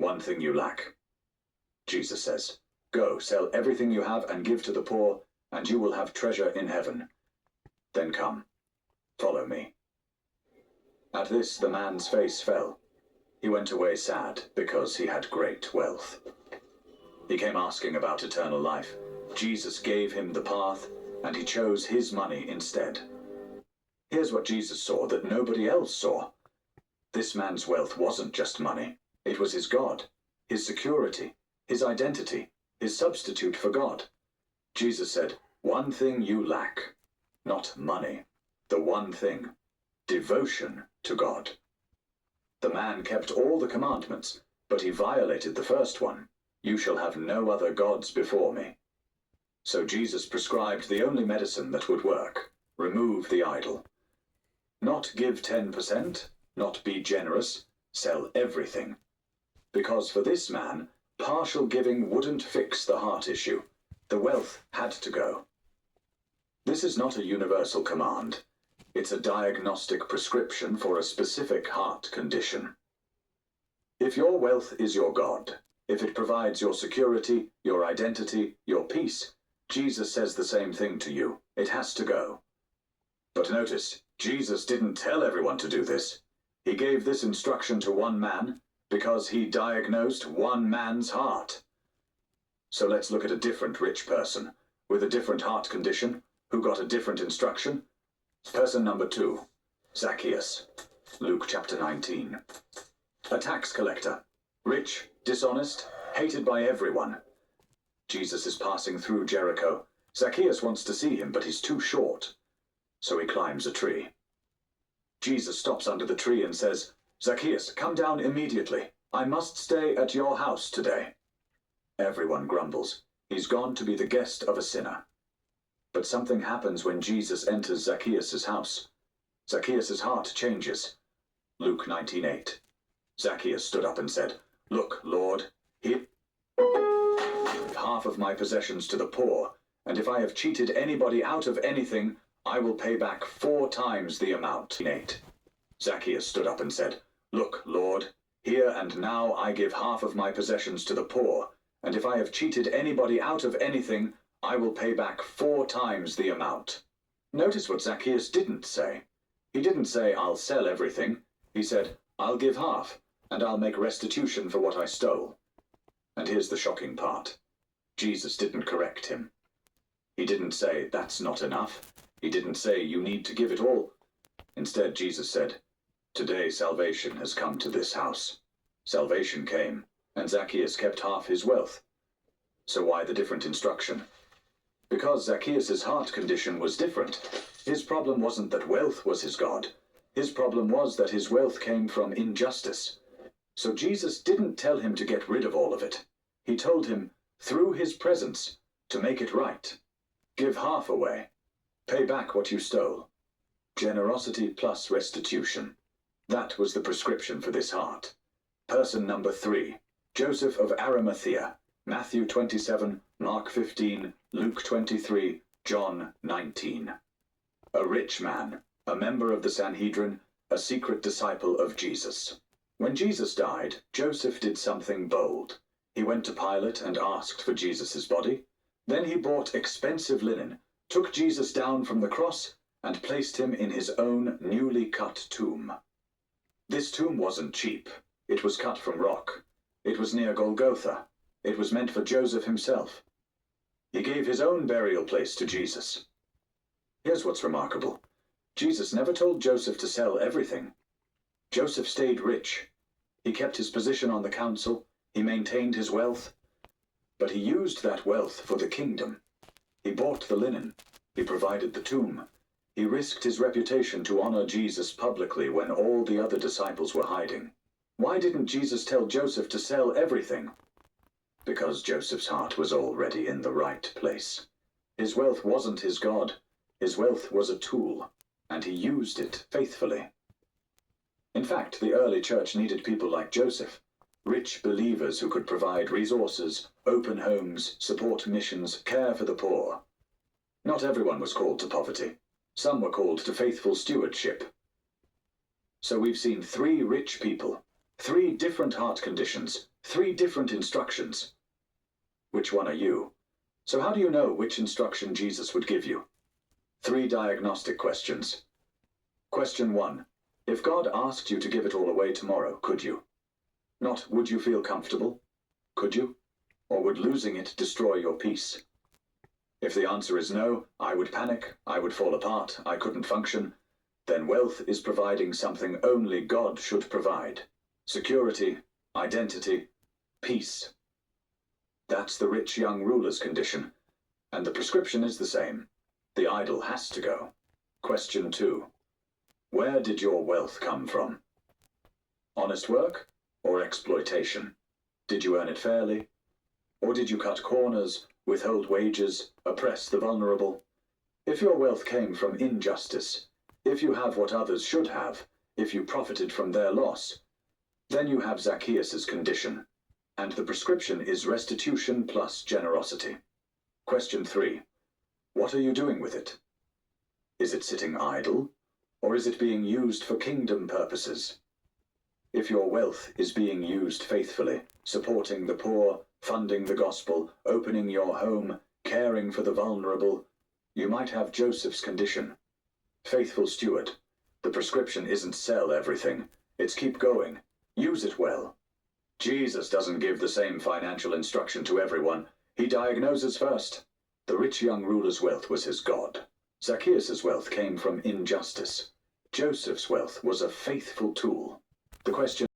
One thing you lack. Jesus says, "Go, sell everything you have and give to the poor, and you will have treasure in heaven. Then come, follow me." At this the man's face fell. He went away sad because he had great wealth. He came asking about eternal life. Jesus gave him the path, and he chose his money instead. Here's what Jesus saw that nobody else saw. This man's wealth wasn't just money. It was his God, his security, his identity, his substitute for God. Jesus said, "One thing you lack." Not money. The one thing. Devotion to God. The man kept all the commandments, but he violated the first one. "You shall have no other gods before me." So Jesus prescribed the only medicine that would work. Remove the idol. Not give 10%, not be generous, sell everything. Because for this man, partial giving wouldn't fix the heart issue. The wealth had to go. This is not a universal command. It's a diagnostic prescription for a specific heart condition. If your wealth is your God, if it provides your security, your identity, your peace, Jesus says the same thing to you. It has to go. But notice, Jesus didn't tell everyone to do this. He gave this instruction to one man because he diagnosed one man's heart. So let's look at a different rich person with a different heart condition who got a different instruction. Person number 2, Zacchaeus. Luke chapter 19. A tax collector. Rich, dishonest, hated by everyone. Jesus is passing through Jericho. Zacchaeus wants to see him, but he's too short. So he climbs a tree. Jesus stops under the tree and says, "Zacchaeus, come down immediately. I must stay at your house today." Everyone grumbles. He's gone to be the guest of a sinner. But something happens when Jesus enters Zacchaeus' house. Zacchaeus' heart changes. Luke 19:8. Zacchaeus stood up and said, "Look, Lord, here half of my possessions to the poor, and if I have cheated anybody out of anything, I will pay back 4 times the amount." 8. Zacchaeus stood up and said, "Look, Lord, here and now I give half of my possessions to the poor, and if I have cheated anybody out of anything, I will pay back 4 times the amount." Notice what Zacchaeus didn't say. He didn't say, "I'll sell everything." He said, "I'll give half, and I'll make restitution for what I stole." And here's the shocking part. Jesus didn't correct him. He didn't say, "That's not enough." He didn't say, "You need to give it all." Instead, Jesus said, "Today salvation has come to this house." Salvation came, and Zacchaeus kept half his wealth. So why the different instruction? Because Zacchaeus' heart condition was different. His problem wasn't that wealth was his God. His problem was that his wealth came from injustice. So Jesus didn't tell him to get rid of all of it. He told him, through his presence, to make it right. Give half away. Pay back what you stole. Generosity plus restitution. That was the prescription for this heart. Person number 3, Joseph of Arimathea. Matthew 27, Mark 15, Luke 23, John 19. A rich man, a member of the Sanhedrin, a secret disciple of Jesus. When Jesus died, Joseph did something bold. He went to Pilate and asked for Jesus' body. Then he bought expensive linen, took Jesus down from the cross, and placed him in his own newly cut tomb. This tomb wasn't cheap. It was cut from rock. It was near Golgotha. It was meant for Joseph himself. He gave his own burial place to Jesus. Here's what's remarkable. Jesus never told Joseph to sell everything. Joseph stayed rich. He kept his position on the council. He maintained his wealth. But he used that wealth for the kingdom. He bought the linen. He provided the tomb. He risked his reputation to honor Jesus publicly when all the other disciples were hiding. Why didn't Jesus tell Joseph to sell everything? Because Joseph's heart was already in the right place. His wealth wasn't his God. His wealth was a tool, and he used it faithfully. In fact, the early church needed people like Joseph, rich believers who could provide resources, open homes, support missions, care for the poor. Not everyone was called to poverty. Some were called to faithful stewardship. So we've seen 3 rich people, 3 different heart conditions, 3 different instructions. Which one are you? So how do you know which instruction Jesus would give you? 3 diagnostic questions. Question 1. If God asked you to give it all away tomorrow, could you? Not would you feel comfortable? Could you? Or would losing it destroy your peace? If the answer is no, I would panic, I would fall apart, I couldn't function, then wealth is providing something only God should provide. Security, identity, peace. That's the rich young ruler's condition, and the prescription is the same. The idol has to go. Question 2. Where did your wealth come from? Honest work or exploitation? Did you earn it fairly? Or did you cut corners, withhold wages, oppress the vulnerable? If your wealth came from injustice, if you have what others should have, if you profited from their loss, then you have Zacchaeus' condition, and the prescription is restitution plus generosity. Question 3. What are you doing with it? Is it sitting idle, or is it being used for kingdom purposes? If your wealth is being used faithfully, supporting the poor, funding the gospel, opening your home, caring for the vulnerable, you might have Joseph's condition. Faithful steward, the prescription isn't sell everything, it's keep going, use it well. Jesus doesn't give the same financial instruction to everyone. He diagnoses first. The rich young ruler's wealth was his God. Zacchaeus' wealth came from injustice. Joseph's wealth was a faithful tool. The question